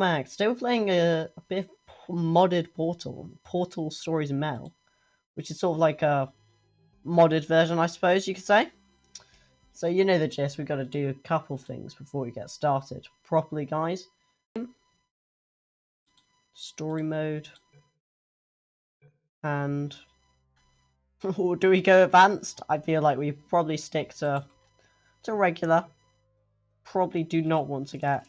Max, still playing a bit of modded Portal Stories Mail, which is sort of like a modded version, I suppose you could say. So you know the gist, we've got to do a couple things before we get started properly, guys. Story mode. And or do we go advanced? I feel like we probably stick to regular. Probably do not want to get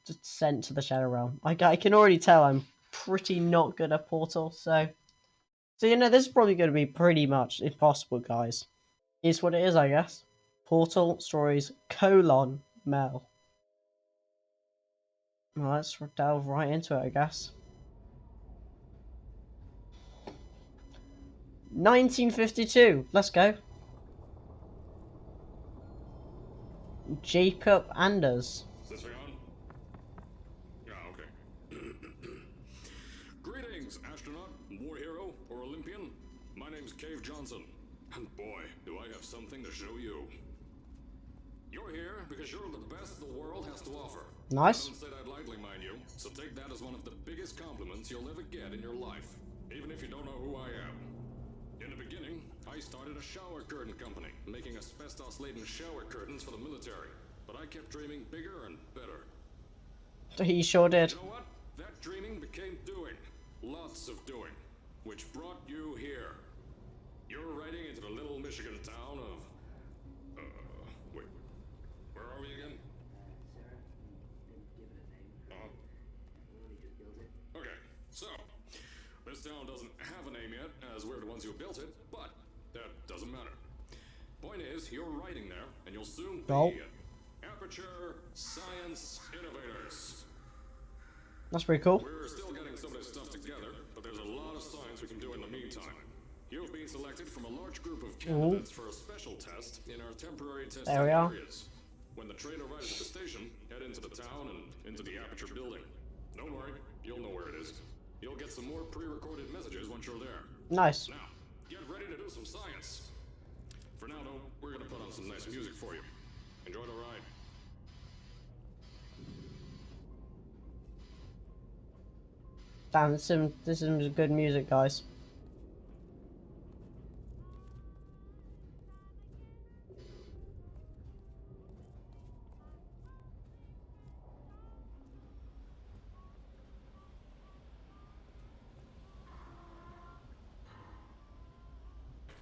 just sent to the Shadow Realm. I can already tell I'm pretty not good at Portal, so you know this is probably going to be pretty much impossible, guys. Is what it is, I guess. Portal Stories : Mel. Well, let's delve right into it, I guess. 1952. Let's go. Jacob Anders. Is this thing on? Yeah, okay. Greetings, astronaut, war hero, or Olympian. My name's Cave Johnson, and boy, do I have something to show you. You're here because you're the best the world has to offer. Nice. I don't say that lightly, mind you, so take that as one of the biggest compliments you'll ever get in your life, even if you don't know who I am. In the beginning, I started a shower curtain company, making asbestos-laden shower curtains for the military. But I kept dreaming bigger and better. He sure did. You know what? That dreaming became doing. Lots of doing. Which brought you here. You're riding into the little Michigan town of... wait. Where are we again? Okay, so... this town doesn't have a name yet, as we're the ones who built it, but that doesn't matter. Point is, you're riding there, and you'll soon be Aperture Science Innovators. That's pretty cool. We're still getting some of this stuff together, but there's a lot of science we can do in the meantime. You've been selected from a large group of candidates for a special test in our temporary testing areas. When the train arrives at the station, head into the town and into the Aperture building. Don't worry, you'll know where it is. You'll get some more pre-recorded messages once you're there. Nice. Now, get ready to do some science. For now, though, we're gonna put on some nice music for you. Enjoy the ride. Damn, this is good music, guys.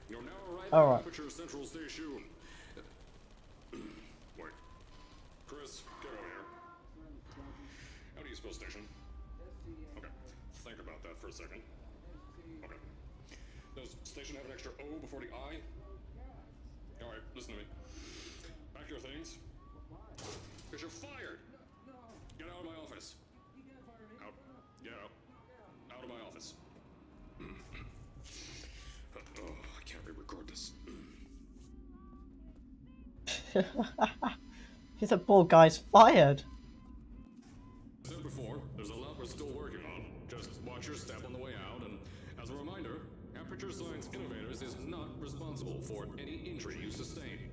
You're now arriving Alright. at Aperture Central Station. Wait. Chris, get over here. How do you spell station? Okay. Think about that for a second. Okay. Does station have an extra O before the I? Alright, listen to me. Pack your things. Because you're fired! Get out of my office. Out. Get out. Out of my office. Oh, I can't re-record this. The poor guy's fired. As I said before, there's a lot we're still working on. Just watch your step on the way out, and as a reminder, Aperture Science Innovators is not responsible for any injury you sustain,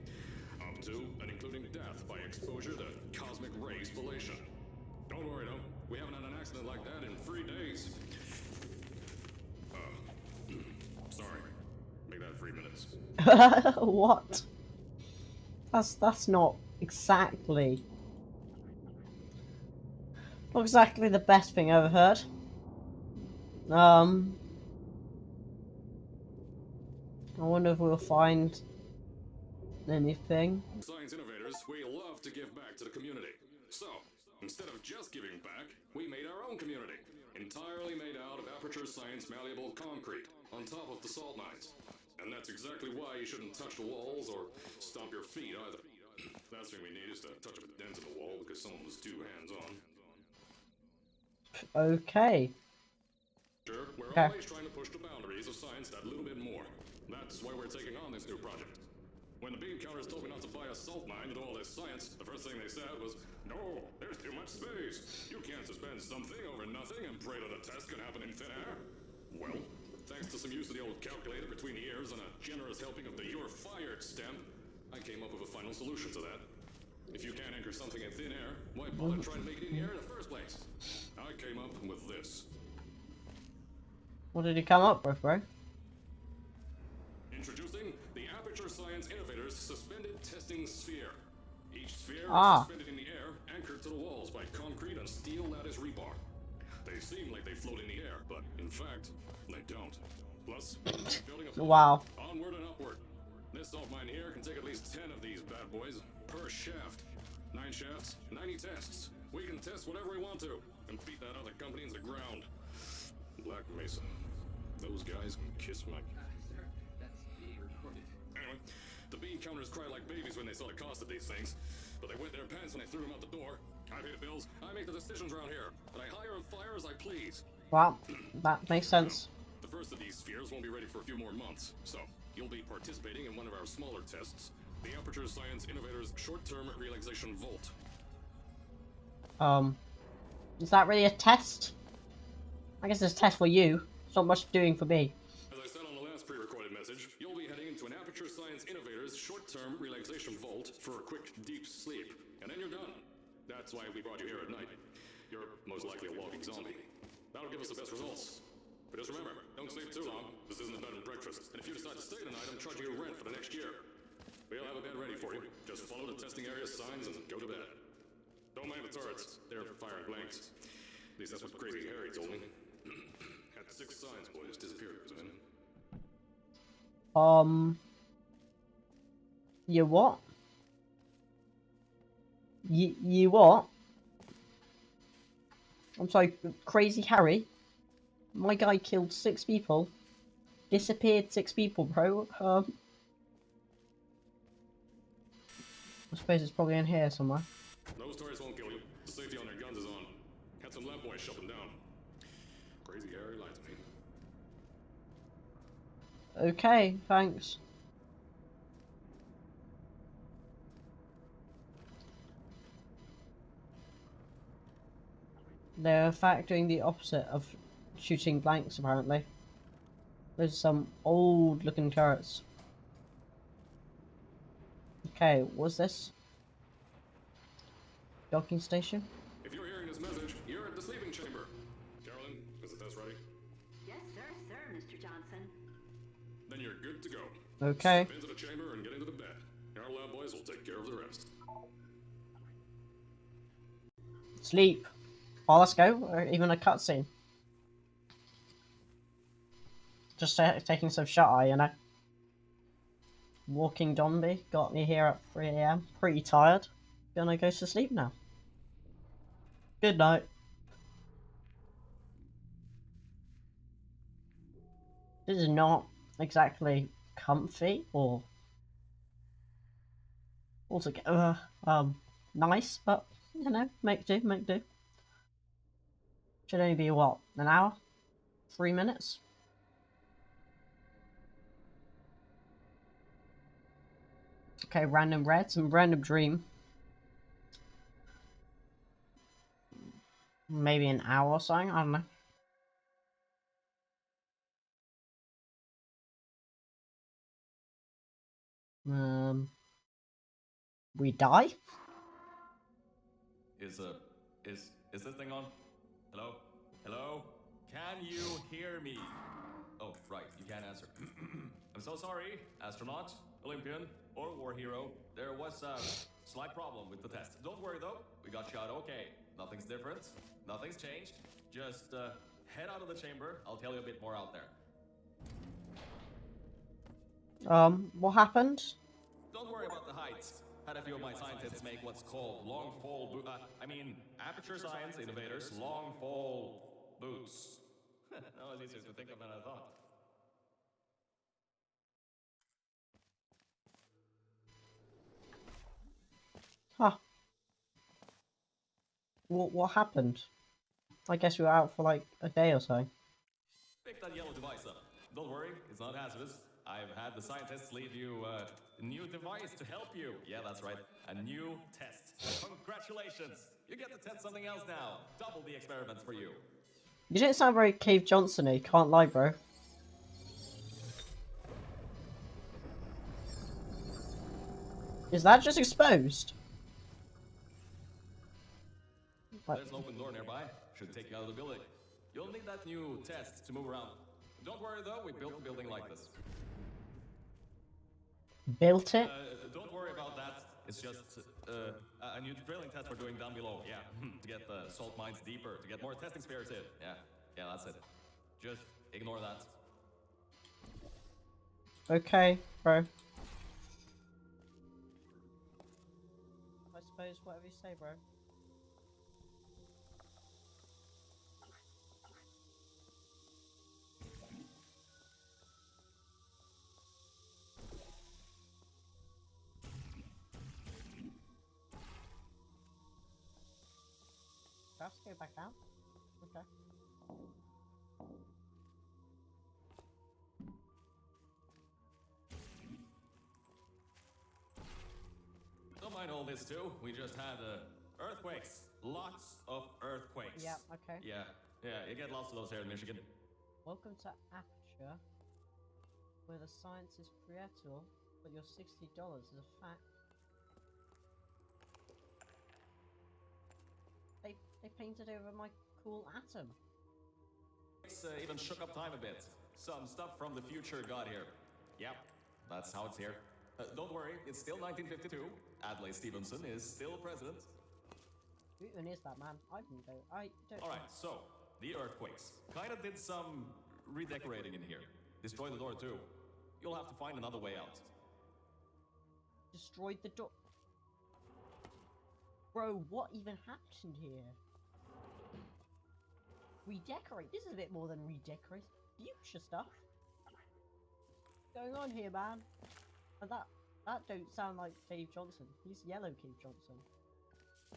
up to and including death by exposure to cosmic ray spallation. Don't worry though, we haven't had an accident like that in 3 days. Sorry. Make that 3 minutes. What? That's not exactly the best thing I've ever heard. I wonder if we'll find anything. Science Innovators, we love to give back to the community. So, instead of just giving back, we made our own community. Entirely made out of Aperture Science malleable concrete, on top of the salt mines. And that's exactly why you shouldn't touch the walls or stomp your feet either. Last thing we need is to touch up a dent in the wall because someone was too hands-on. Okay. Sure, we're always trying to push the boundaries of science that little bit more. That's why we're taking on this new project. When the beam counters told me not to buy a salt mine to do all this science, the first thing they said was, "No, there's too much space. You can't suspend something over nothing and pray that a test can happen in thin air." Well, thanks to some use of the old calculator between ears and a generous helping of the "you're fired" stamp, I came up with a final solution to that. If you can't anchor something in thin air, why bother trying to make it in the air in the first place? I came up with this. What did you come up with, bro? Introducing the Aperture Science Innovators Suspended Testing Sphere. Each sphere Ah. is suspended in the air, anchored to the walls by concrete and steel lattice rebar. They seem like they float in the air, but in fact, they don't. Plus, building a Wow. onward and upward. This salt mine here can take at least 10 of these bad boys per shaft. 9 shafts, 90 tests. We can test whatever we want to and beat that other company into the ground. Black Mesa. Those guys can kiss my... Sir, that's being recorded. Anyway, the bean counters cry like babies when they saw the cost of these things, but they wet their pants when they threw them out the door. I pay the bills, I make the decisions around here, and I hire and fire as I please. Wow, that makes sense. The first of these spheres won't be ready for a few more months, so you'll be participating in one of our smaller tests, the Aperture Science Innovators Short-Term Relaxation Volt. Is that really a test? I guess it's a test for you. It's not much doing for me. As I said on the last pre-recorded message, you'll be heading into an Aperture Science Innovators Short-Term Relaxation Volt for a quick, deep sleep, and then you're done. That's why we brought you here at night. You're most likely a walking zombie. That'll give us the best results. But just remember, don't sleep too long. This isn't a bed and breakfast. And if you decide to stay tonight, I'm charging you rent for the next year. We'll have a bed ready for you. Just follow the testing area signs and go to bed. Don't mind the turrets. They're firing blanks. At least that's what Crazy Harry told me. Had 6 signs boys disappeared, man. You what? You what? I'm sorry, Crazy Harry? My guy killed 6 people. Disappeared 6 people, bro. I suppose it's probably in here somewhere. Those turrets won't kill you. The safety on their guns is on. Had some lab boys shut them down. Crazy Harry lied to me. Okay, thanks. They're factoring the opposite of shooting blanks, apparently. There's some old looking turrets. Okay, what's this? Docking station? If you're hearing this message, you're at the sleeping chamber. Carolyn, is the test ready? Yes, sir, Mr. Johnson. Then you're good to go. Okay. Step into the chamber and get into the bed. Our lab boys will take care of the rest. Sleep. Oh, let's go. Or even a cutscene. Just taking some shut-eye, you know. Walking zombie got me here at 3 AM. Pretty tired. Gonna go to sleep now. Good night. This is not exactly comfy or altogether nice, but you know, make do, make do. Should only be what, an hour? 3 minutes? Okay, random red, some random dream. Maybe an hour or something, I don't know. We die? Is this thing on? Hello? Hello? Can you hear me? Oh, right, you can't answer. I'm so sorry, astronaut, Olympian, or war hero. There was a slight problem with the test. Don't worry though, we got shot okay. Nothing's different, nothing's changed. Just head out of the chamber, I'll tell you a bit more out there. What happened? Don't worry about the heights. Had a few of my scientists make what's called Aperture Science Innovators long fall boots. That was easier to think of than I thought. Huh. What happened? I guess we were out for like a day or so. Pick that yellow device up. Don't worry, it's not hazardous. I've had the scientists leave you a new device to help you. Yeah, that's right. A new test. Congratulations! You get to test something else now. Double the experiments for you. You didn't sound very Cave Johnson-y, can't lie, bro. Is that just exposed? What? There's an open door nearby. Should take you out of the building. You'll need that new test to move around. Don't worry though, we built the building like this. Built it? Don't worry about that. It's just a new drilling test we're doing down below. Yeah, to get the salt mines deeper, to get more testing spheres in. Yeah, that's it. Just ignore that. Okay, bro. I suppose whatever you say, bro. Do I have to go back out? Okay. Don't mind all this too. We just had earthquakes. Lots of earthquakes. Yeah, okay. Yeah, you get lots of those here in Michigan. Welcome to Aperture, where the science is theoretical, but your $60 is a fact. They painted over my cool atom. It's even shook up time a bit. Some stuff from the future got here. Yep, that's how it's here. Don't worry, it's still 1952. Adlai Stevenson is still president. Who even is that man? I don't know. I don't. All right, so the earthquakes kind of did some redecorating in here. Destroyed the door too. You'll have to find another way out. Destroyed the door. Bro, what even happened here? Redecorate? This is a bit more than redecorate. Future stuff. What's going on here, man? And that don't sound like Dave Johnson. He's Yellow Cave Johnson.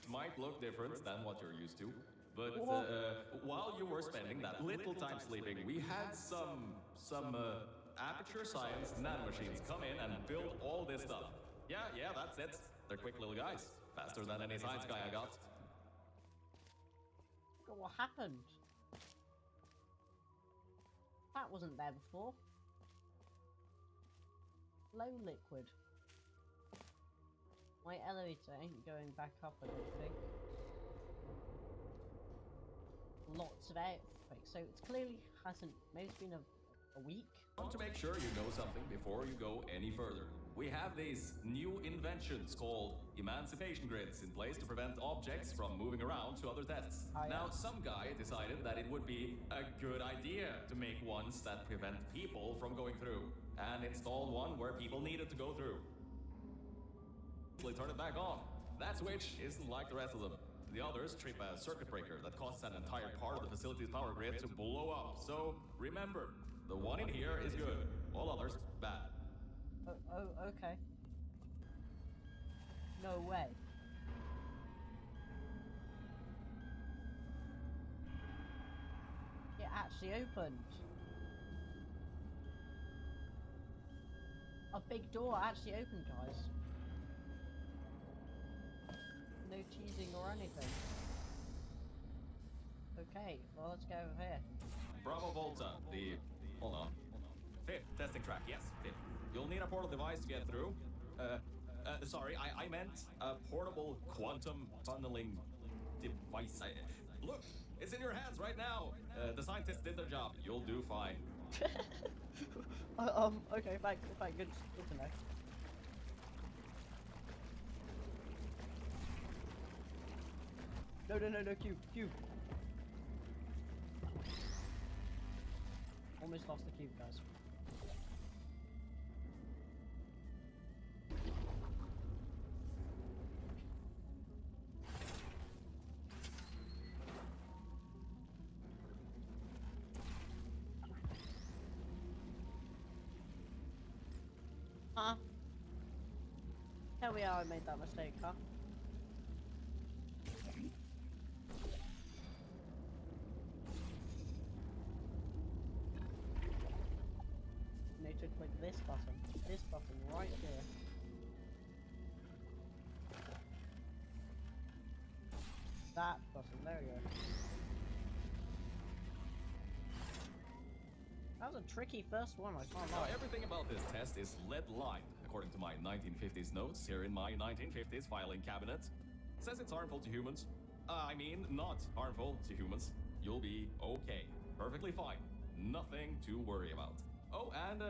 Might look different than what you're used to, but while you were spending that little time sleeping, we had some Aperture Science nanomachines come in and build all this stuff. Yeah, that's it. They're quick little guys. Faster than any science guy I got. What happened? That wasn't there before. Low liquid. My elevator ain't going back up, I don't think. Lots of earthquakes, so it clearly hasn't. Maybe it's been a week. I want to make sure you know something before you go any further. We have these new inventions called emancipation grids in place to prevent objects from moving around to other tests. Now, some guy decided that it would be a good idea to make ones that prevent people from going through, and installed one where people needed to go through. Turn it back on. That switch isn't like the rest of them. The others trip a circuit breaker that causes an entire part of the facility's power grid to blow up. So remember, the one in here is good. All others, bad. Oh, okay. No way. It actually opened. A big door actually opened, guys. No teasing or anything. Okay, well, let's go over here. Bravo Volta, hold on. Fifth testing track, yes, fifth. You'll need a portal device to get through. Sorry, I meant a portable quantum tunneling device. Look, it's in your hands right now. The scientists did their job. You'll do fine. Okay, fine, good to know. No, cube. Almost lost the cube, guys. Here we are, I made that mistake, huh? You need to click this button right here. That button, there we go. That was a tricky first one, I can't Now, lie. everything about this test is lead-lined, according to my 1950s notes here in my 1950s filing cabinet. Says it's harmful to humans. I mean, not harmful to humans. You'll be okay. Perfectly fine. Nothing to worry about. Oh, and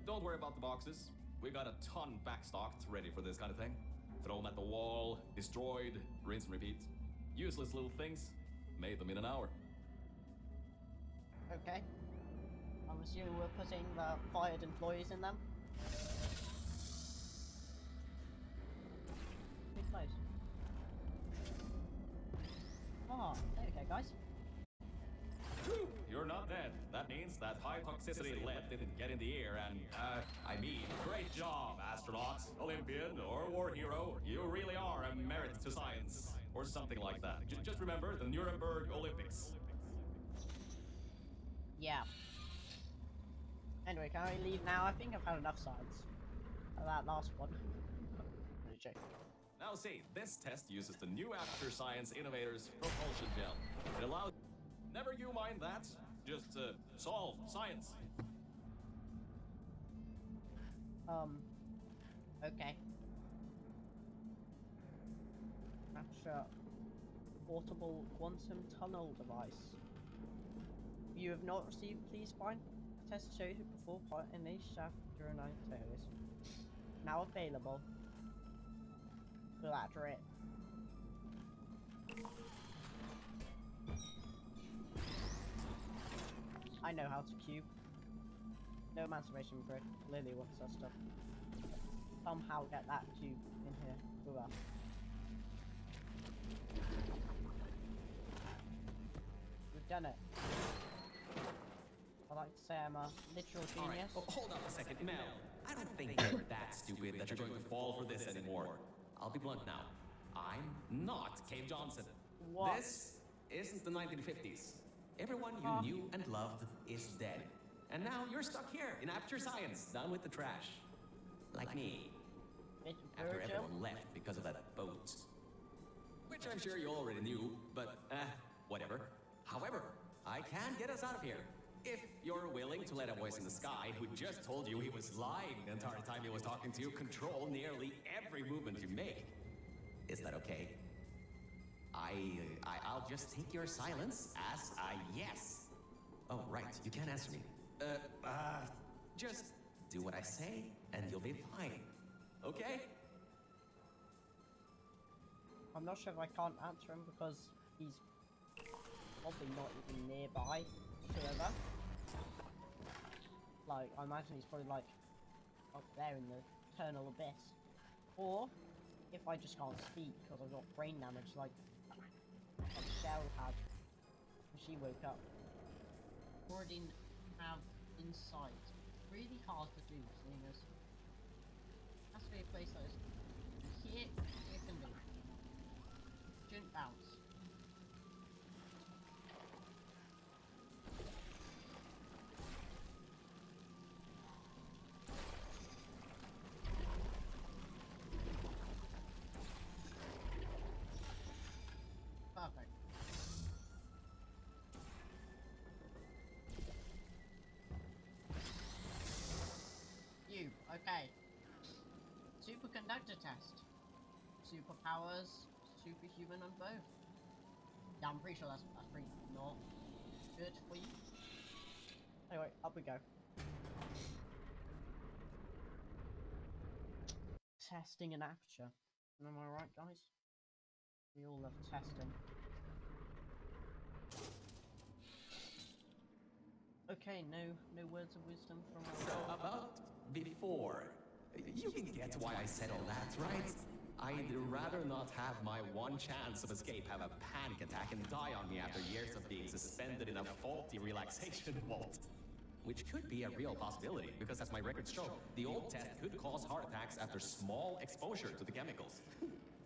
don't worry about the boxes. We got a ton backstocked ready for this kind of thing. Throw them at the wall, destroyed, rinse and repeat. Useless little things. Made them in an hour. Okay. I'm assuming we're putting the fired employees in them. Too close. Ah, there we go, guys. You're not dead. That means that high toxicity lead didn't get in the air and, I mean, great job, astronaut, Olympian, or war hero. You really are a merit to science. Or something like that. Just remember the Nuremberg Olympics. Yeah. Anyway, can I leave now? I think I've had enough science. That last one. Really joking. Now see, this test uses the new Aperture Science Innovators propulsion gel. It allows... Never you mind that. Just, solve science. Okay. Aperture portable quantum tunnel device. You have not received, please find. The test shows you before part in a shaft during night service. Now available. Glad it. I know how to cube. No emancipation grid. Lily wants us to somehow get that cube in here with us. We've done it. I like to say I'm a literal All right, genius. hold on a second, Mel. I don't think you're that stupid that you're going to fall for this anymore. I'll be blunt now. I'm not Cave Johnson. What? This isn't the 1950s. Everyone you knew and loved is dead. And now you're stuck here in Aperture Science, down with the trash. Like me. After Virgil? everyone left because of that boat. Which I'm sure you already knew, but, whatever. However, I can get us out of here. If you're willing to let a voice in the sky who just told you he was lying the entire time he was talking to you control nearly every movement you make. Is that okay? I'll just take your silence as a yes. Oh, right, you can't answer me. Just do what I say and you'll be fine. Okay? I'm not sure if I can't answer him because he's probably not even nearby whatsoever. Like, I imagine he's probably like up there in the eternal abyss. Or if I just can't speak because I've got brain damage like Shell had when she woke up. Already have insight. Really hard to do, seeing as has to be a place that is here it can be. Shouldn't bounce. Perfect. You, okay. Superconductor test. Superpowers, superhuman on both. Yeah, I'm pretty sure that's pretty not good for you. Anyway, up we go. Testing an aperture. Am I right, guys? We all love testing. Okay, no words of wisdom from So about before. You can get why I said all that, right? I'd rather not have my one chance of escape have a panic attack and die on me after years of being suspended in a faulty relaxation vault. Which could be a real possibility, because as my records show, the old test could cause heart attacks after small exposure to the chemicals.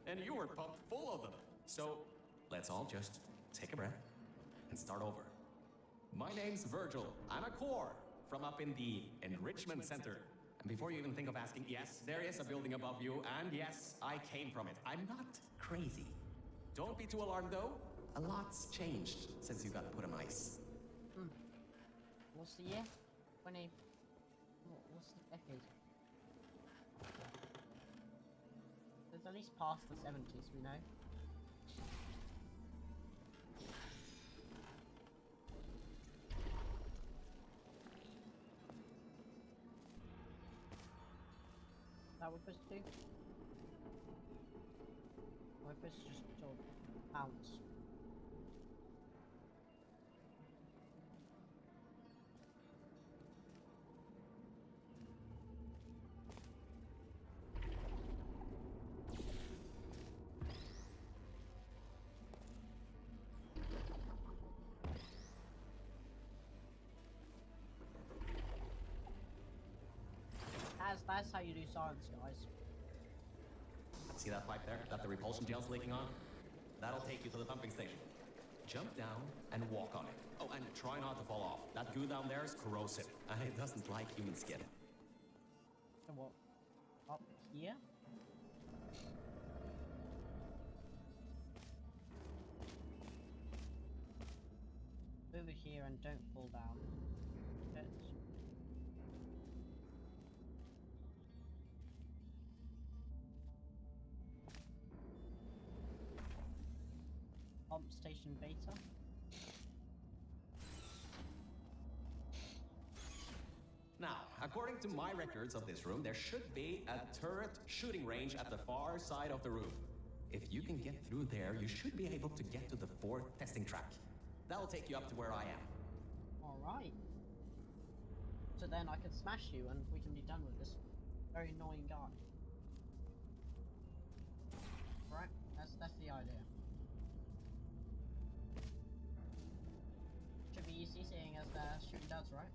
And you were pumped full of them. So, let's all just take a breath and start over. My name's Virgil. I'm a core from up in the Enrichment Center. And before you even think of asking, yes, there is a building above you, and yes, I came from it. I'm not crazy. Don't be too alarmed, though. A lot's changed since you got put on ice. What's the year? 20... What's the decade? It's at least past the 70s, we know. that what we're supposed to do? Or we're supposed to just sort of bounce? That's how you do science, guys. See that pipe there that the repulsion gel's leaking on? That'll take you to the pumping station. Jump down and walk on it. Oh, and try not to fall off. That goo down there is corrosive, and it doesn't like human skin. So what? Up here? Over here and don't fall down. Pump station beta. Now, according to my records of this room, there should be a turret shooting range at the far side of the room. If you can get through there, you should be able to get to the 4th testing track. That'll take you up to where I am. Alright. So then I can smash you and we can be done with this very annoying guy. Right? That's the idea. Should be easy seeing as the shooting does, right?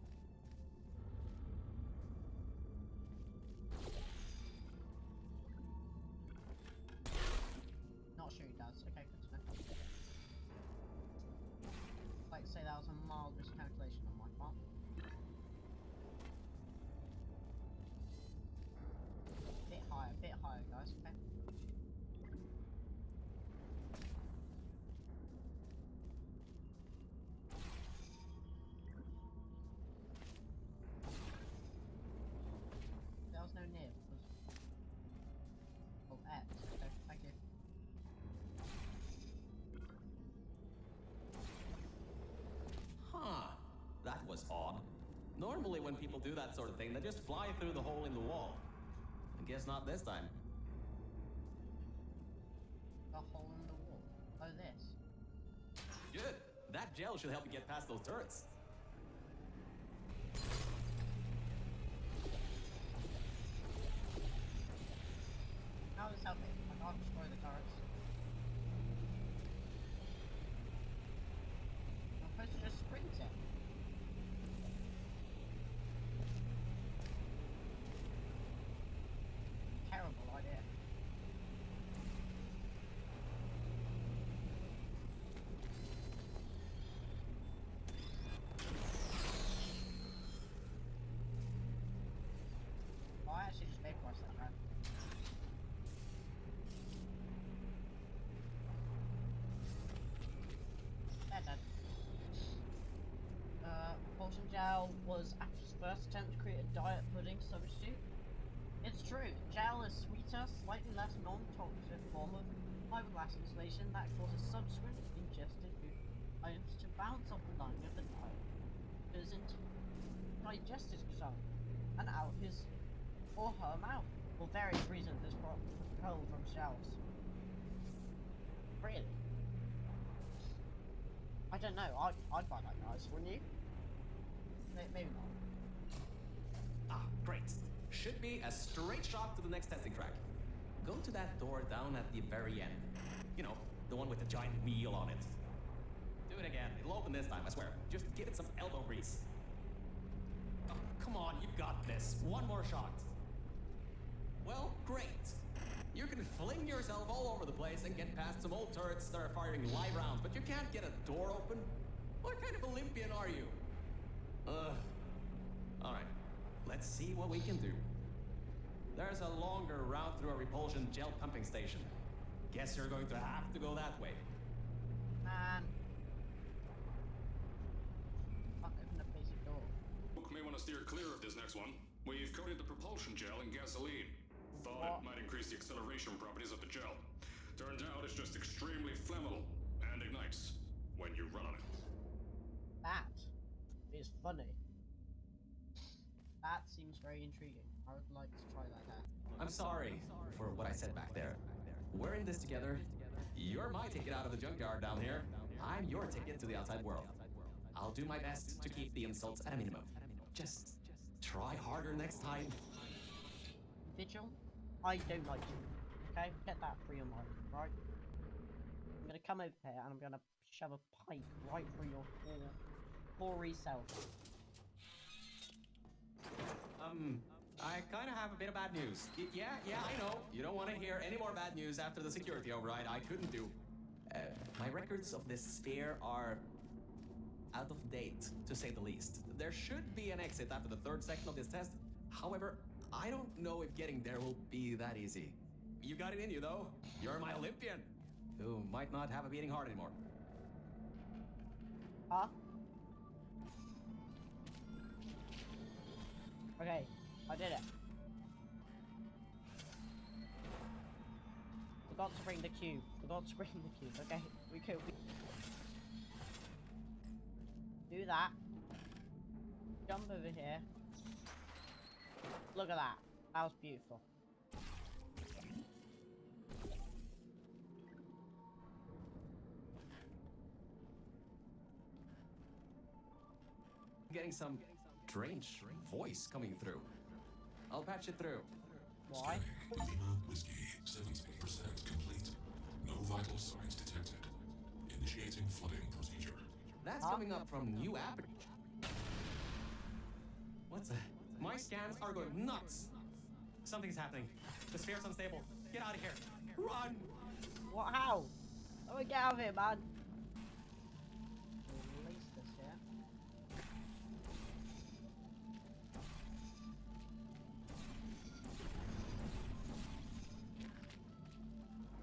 Not shooting does, okay, good to know. Like to say that was a mild miscalculation on my part. Bit higher guys, okay? There was no nib, oh, X, okay, thank you. Huh, that was odd. Normally when people do that sort of thing, they just fly through the hole in the wall. I guess not this time. The hole in the wall. Oh, this. Good. That gel should help you get past those turrets. How is this helping? I can't destroy the turrets. I'm supposed to just sprint it. Terrible idea. Oh, I actually just vaporized that guy. Dead. Propulsion gel was Ash's first attempt to create a diet pudding substitute. It's true, gel is sweeter, slightly less non-toxic form of fiberglass insulation that causes subsequent ingested food items to bounce off the lining of the diet into digested gel and out his or her mouth. For various reasons, this product was pulled from shelves. Really? I don't know. I'd buy that, guys. Wouldn't you? Maybe not. Ah, great. Should be a straight shot to the next testing track. Go to that door down at the very end. You know, the one with the giant wheel on it. Do it again. It'll open this time, I swear. Just give it some elbow grease. Oh, come on, you got this. One more shot. Well, great. You can fling yourself all over the place and get past some old turrets that are firing live rounds, but you can't get a door open? What kind of Olympian are you? Alright. Let's see what we can do. There's a longer route through a repulsion gel pumping station. Guess you're going to have to go that way. Man. Fuck, open the basic door. Folk may want to steer clear of this next one. We've coated the propulsion gel in gasoline. Thought it might increase the acceleration properties of the gel. Turns out it's just extremely flammable and ignites when you run on it. That is funny. That seems seems very intriguing. I would like to try that out. I'm sorry for what I said back there. We're in this together. You're my ticket out of the junkyard down here. I'm your ticket to the outside world. I'll do my best to keep the insults at a minimum. Just try harder next time. Vigil, I don't like you. Okay, get that free your mind, right? I'm gonna come over here and I'm gonna shove a pipe right through your hoary self. I kind of have a bit of bad news. Yeah, I know. You don't want to hear any more bad news after the security override. I couldn't do. My records of this sphere are out of date, to say the least. There should be an exit after the 3rd section of this test. However, I don't know if getting there will be that easy. You got it in you, though. You're my Olympian, who might not have a beating heart anymore. Huh? Okay, I did it. Forgot to bring the cube. Okay, we could. Do that. Jump over here. Look at that. That was beautiful. Getting some strange voice coming through. I'll patch it through. Why? Lima Whiskey, 78% complete. No vital signs detected. Initiating flooding procedure. That's coming up from new app. What's that? My scans are going nuts. Something's happening. The sphere's unstable. Get out of here. Run! What? How? Oh, get out of here, man. Release this here.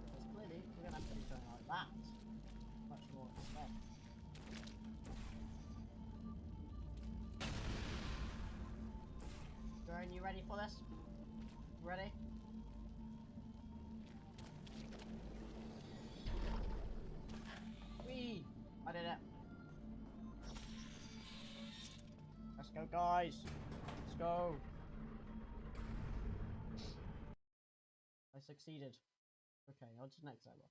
Because clearly, we're gonna have to do something like that. Much more expect. Drone, you ready for this? Ready? Whee! I did it. Let's go, guys. Let's go. I succeeded. Okay, on to the next level.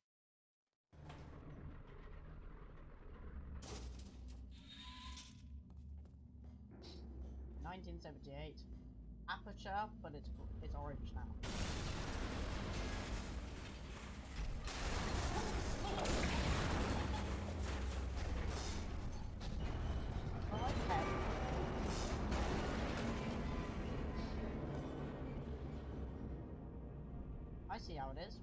$1978. Aperture, but it's orange now. Okay. I see how it is.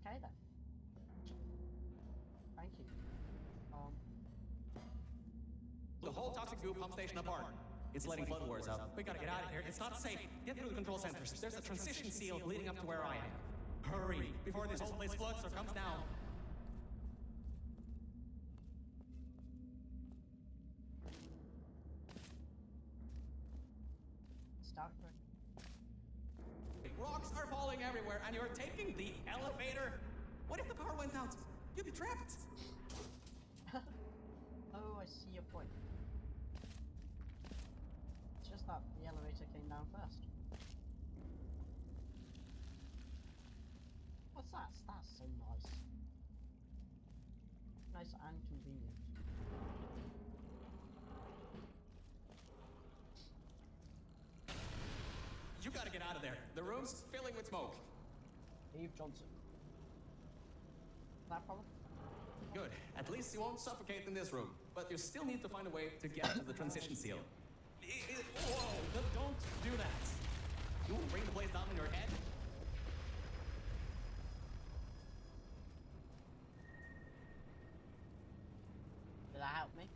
Okay then. Thank you. The whole toxic goo pump station apart. It's letting flood wars out. We gotta get out of here. It's not safe. Get through the control centers. There's a transition seal leading up to where I am. Hurry, before this whole place floods or comes down. Start. Rocks are falling everywhere, and you're taking the elevator. What if the power went out? You'd be trapped. Oh, I see your point. It's just that the elevator came down first. What's that? That's so nice. Nice and convenient. You gotta get out of there. The room's filling with smoke. Eve Johnson. That problem? Good. At least you won't suffocate in this room. But you still need to find a way to get to the transition seal. Whoa! Don't do that. You will bring the place down on your head. Did that help me?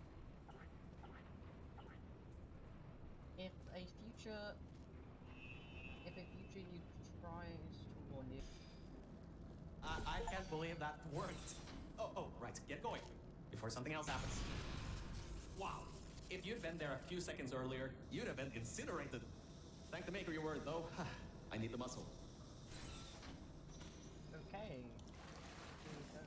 If a future you tries to warn you. I can't believe that worked. Oh, right. Get going. Before something else happens. Wow. If you'd been there a few seconds earlier, you'd have been incinerated. Thank the maker your word, though. I need the muscle. Okay. Here we go.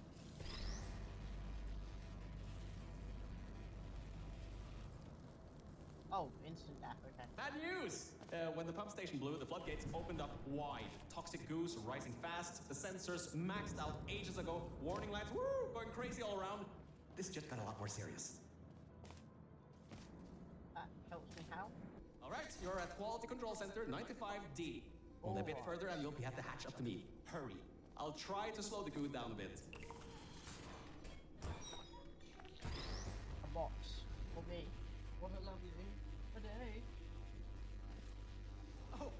Oh, instant death, okay. Bad news! When the pump station blew, the floodgates opened up wide. Toxic goose rising fast, the sensors maxed out ages ago, warning lights going crazy all around. This just got a lot more serious. That helps me how? Alright, you're at Quality Control Center 95D. Only a bit further and you'll be at the hatch up to me. Hurry. I'll try to slow the goo down a bit. A box. For me. What a lovely today. Oh,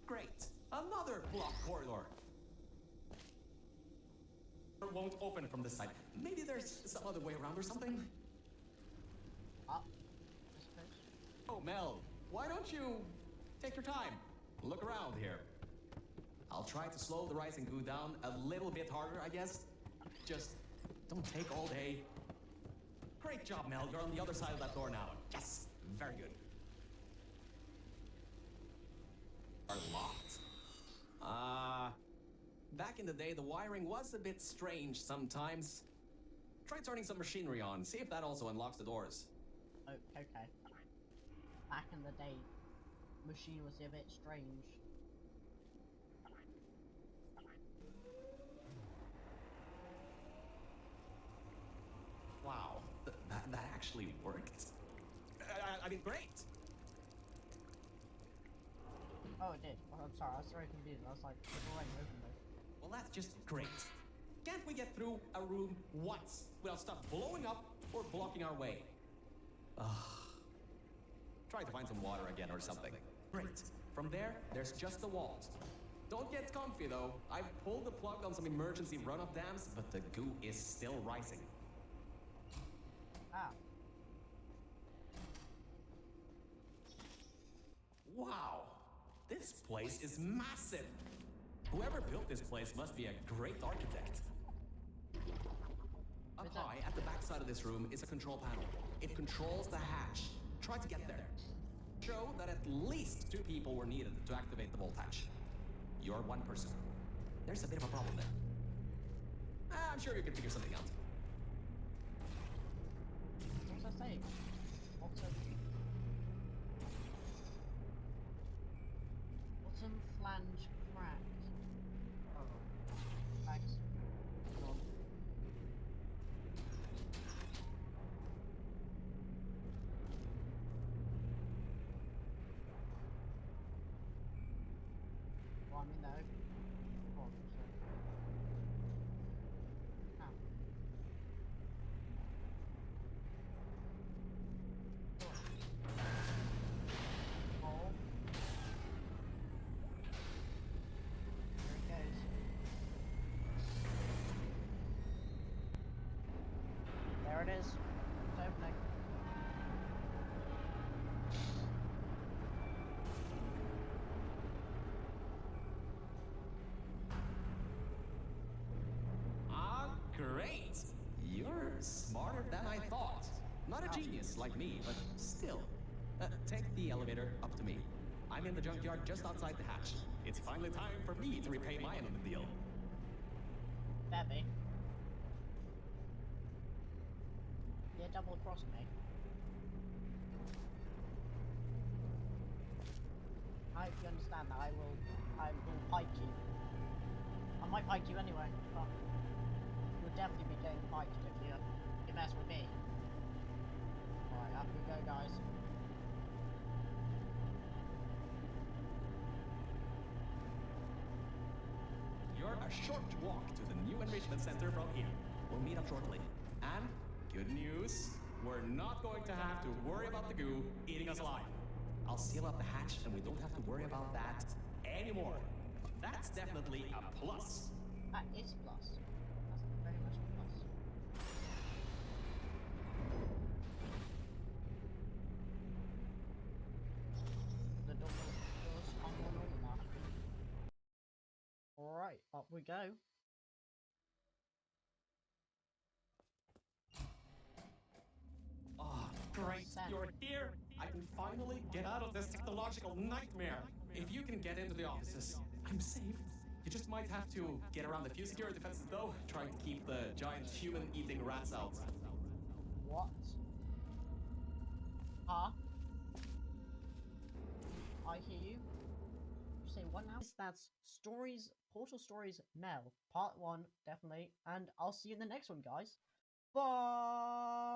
great. Another blocked corridor. It won't open from this side. Maybe there's some other way around or something? Up, I suppose. Oh, Mel, why don't you take your time? Look around here. I'll try to slow the rising goo down a little bit harder, I guess. Just don't take all day. Great job, Mel. You're on the other side of that door now. Yes, very good. Are locked. Back in the day, the wiring was a bit strange sometimes. Try turning some machinery on. See if that also unlocks the doors. Oh, okay. Back in the day, machine was a bit strange. Wow, that actually worked. I mean, great. Oh, it did. Oh, I'm sorry, I was very confused. I was like, it's already open though. Well, that's just great. Can't we get through a room once without stuff blowing up or blocking our way? Try to find some water again or something. Great. From there, there's just the walls. Don't get comfy though. I've pulled the plug on some emergency runoff dams, but the goo is still rising. Ah. Wow, this place is massive. Whoever built this place must be a great architect. Up high at the back side of this room is a control panel. It controls the hatch. Try to get there. Show that at least 2 people were needed to activate the vault hatch. You're 1 person. There's a bit of a problem there. I'm sure you can figure something out. What's that saying? Bottom flange cracked. Oh. Thanks. Hold on. Well, I mean, that open. Oh, sorry. Ah. Oh. There it goes. There it is. It's opening. Great. You're smarter than I thought. Not a genius like me, but still. Take the elevator up to me. I'm in the junkyard just outside the hatch. It's finally time for me to repay my end of the deal. Bebby. You double crossed me. I hope you understand that I will pike you. I might pike you anyway, but you'll definitely be getting piked if you mess with me. Alright, up we go, guys. You're a short walk to the new enrichment center from here. We'll meet up shortly. And good news, we're not going to have to worry about the goo eating us alive. I'll seal up the hatch and we don't have to worry about that anymore. That's definitely a plus. That is plus. That's very much a plus. The doors are more normal now. Alright, up we go. Oh, great, you're here! I can finally get out of this technological nightmare. If you can get into the offices, I'm safe. You just might have to get around a few security fences though, trying to keep the giant human-eating rats out. What? Huh? I hear you. You say what now? That's Stories, Portal Stories Mel, Part 1, definitely. And I'll see you in the next one, guys. Bye!